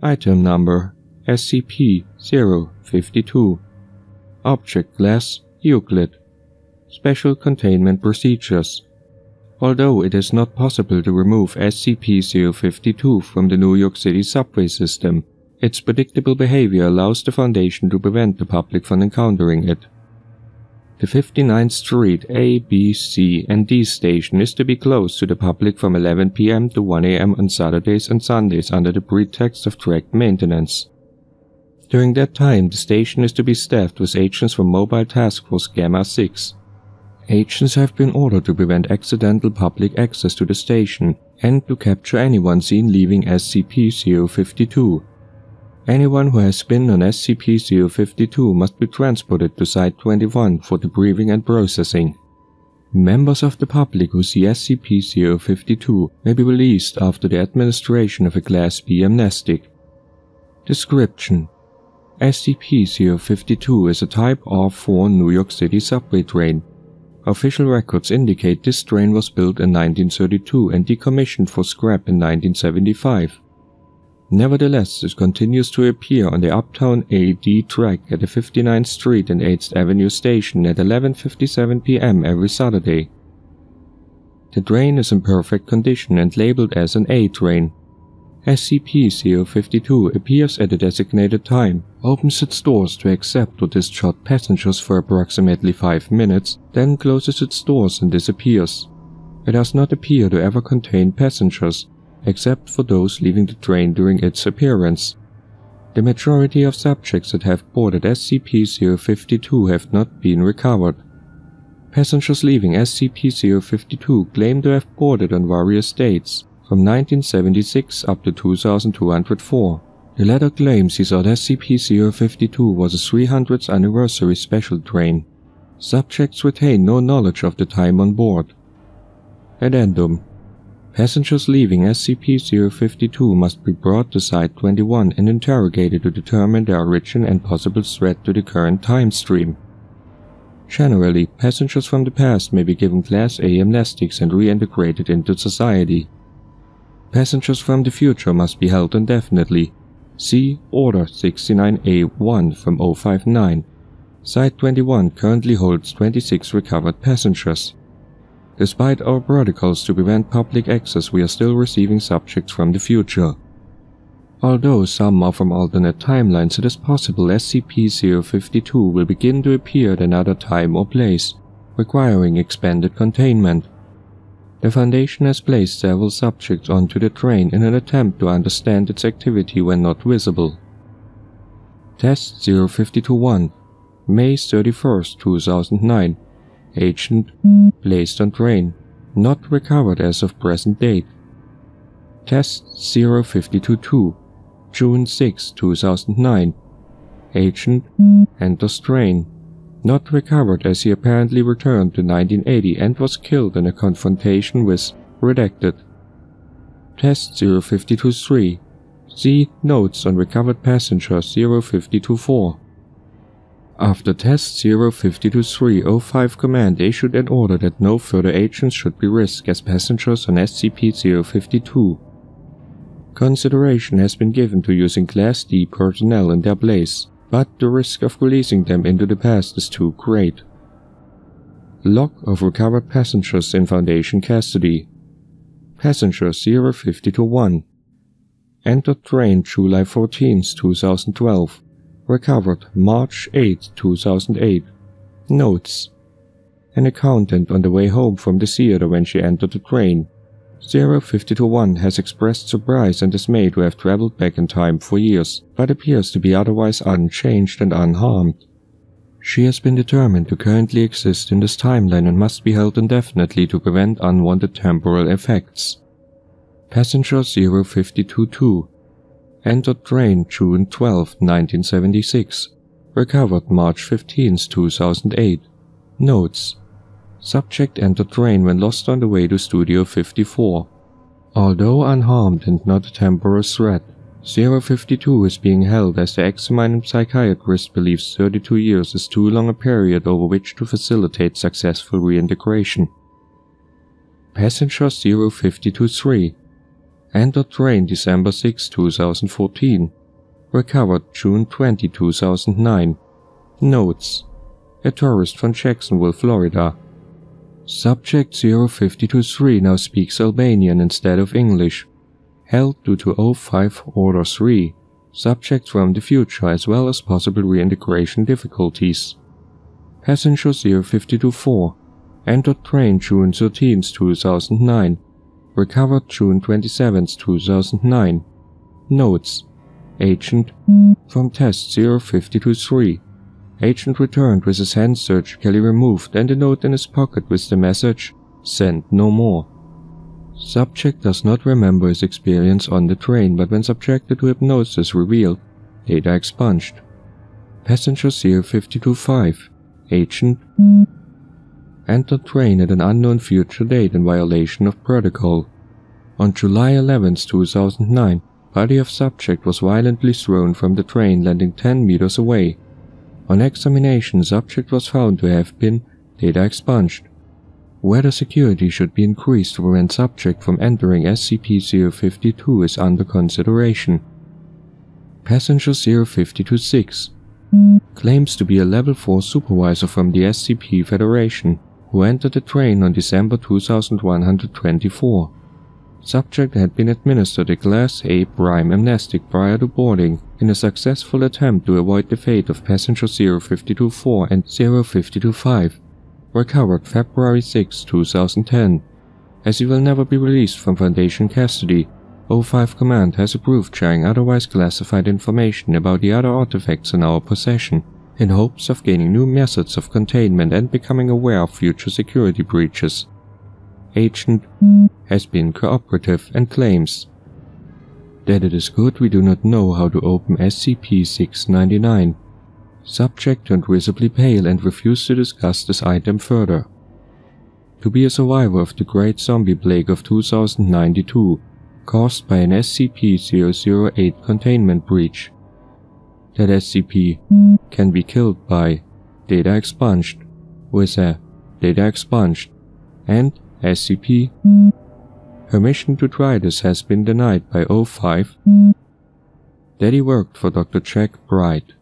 Item Number SCP-052. Object Class Euclid. Special Containment Procedures. Although it is not possible to remove SCP-052 from the New York City subway system, its predictable behavior allows the Foundation to prevent the public from encountering it. The 59th Street A, B, C, and D station is to be closed to the public from 11 p.m. to 1 a.m. on Saturdays and Sundays under the pretext of track maintenance. During that time, the station is to be staffed with agents from Mobile Task Force Gamma 6. Agents have been ordered to prevent accidental public access to the station and to capture anyone seen leaving SCP-052. Anyone who has been on SCP-052 must be transported to Site-21 for debriefing and processing. Members of the public who see SCP-052 may be released after the administration of a Class B amnestic. Description: SCP-052 is a Type R4 New York City subway train. Official records indicate this train was built in 1932 and decommissioned for scrap in 1975. Nevertheless, it continues to appear on the Uptown AD track at the 59th Street and 8th Avenue station at 11:57 p.m. every Saturday. The train is in perfect condition and labeled as an A train. SCP-052 appears at a designated time, opens its doors to accept or discharge passengers for approximately 5 minutes, then closes its doors and disappears. It does not appear to ever contain passengers, except for those leaving the train during its appearance. The majority of subjects that have boarded SCP-052 have not been recovered. Passengers leaving SCP-052 claim to have boarded on various dates, from 1976 up to 2204. The latter claims he thought SCP-052 was a 300th anniversary special train. Subjects retain no knowledge of the time on board. Addendum: passengers leaving SCP-052 must be brought to Site-21 and interrogated to determine their origin and possible threat to the current time stream. Generally, passengers from the past may be given Class A amnestics and reintegrated into society. Passengers from the future must be held indefinitely. See Order 69A1 from 059. Site-21 currently holds 26 recovered passengers. Despite our protocols to prevent public access, we are still receiving subjects from the future. Although some are from alternate timelines, it is possible SCP-052 will begin to appear at another time or place, requiring expanded containment. The Foundation has placed several subjects onto the train in an attempt to understand its activity when not visible. Test 052-1, May 31, 2009. Agent placed on train, not recovered as of present date. Test 052-2, June 6, 2009. Agent enters train, not recovered as he apparently returned to 1980 and was killed in a confrontation with redacted. Test 052-3, see Notes on Recovered Passenger 052-4. After Test 052-3, 05 Command issued an order that no further agents should be risked as passengers on SCP-052. Consideration has been given to using Class D personnel in their place, but the risk of releasing them into the past is too great. Log of recovered passengers in Foundation custody. Passenger 052-1. Entered train July 14, 2012. Recovered March 8, 2008. Notes: an accountant on the way home from the theater when she entered the train. 052-1 has expressed surprise and dismay to have traveled back in time for years, but appears to be otherwise unchanged and unharmed. She has been determined to currently exist in this timeline and must be held indefinitely to prevent unwanted temporal effects. Passenger 052-2. Entered train June 12, 1976. Recovered March 15, 2008. Notes: subject entered train when lost on the way to Studio 54. Although unharmed and not a temporal threat, 052 is being held as the examining psychiatrist believes 32 years is too long a period over which to facilitate successful reintegration. Passenger 052-3. Entered train December 6, 2014. Recovered June 20, 2009. Notes: a tourist from Jacksonville, Florida. Subject 052-3 now speaks Albanian instead of English. Held due to 05 Order 3. Subject from the future as well as possible reintegration difficulties. Passenger 052-4. Entered train June 13, 2009. Recovered June 27, 2009. Notes: Agent from test 052-3. Agent returned with his hand surgically removed and a note in his pocket with the message, "Send no more." Subject does not remember his experience on the train, but when subjected to hypnosis revealed, data expunged. Passenger 052-5. Agent entered train at an unknown future date in violation of protocol. On July 11, 2009, body of subject was violently thrown from the train, landing 10 meters away. On examination, subject was found to have been data expunged. Whether security should be increased to prevent subject from entering SCP-052 is under consideration. Passenger 052-6 claims to be a Level 4 supervisor from the SCP Federation, who entered the train on December 2124. Subject had been administered a Class A prime amnestic prior to boarding in a successful attempt to avoid the fate of Passenger 052-4 and 052-5. Recovered February 6, 2010. As he will never be released from Foundation custody, 05 Command has approved sharing otherwise classified information about the other artifacts in our possession, in hopes of gaining new methods of containment and becoming aware of future security breaches. Agent has been cooperative and claims that it is good we do not know how to open SCP-699. Subject turned visibly pale and refused to discuss this item further. To be a survivor of the Great Zombie Plague of 2092, caused by an SCP-008 containment breach. That SCP can be killed by data expunged, with a data expunged, and SCP. Permission to try this has been denied by 05. That he worked for Dr. Jack Bright.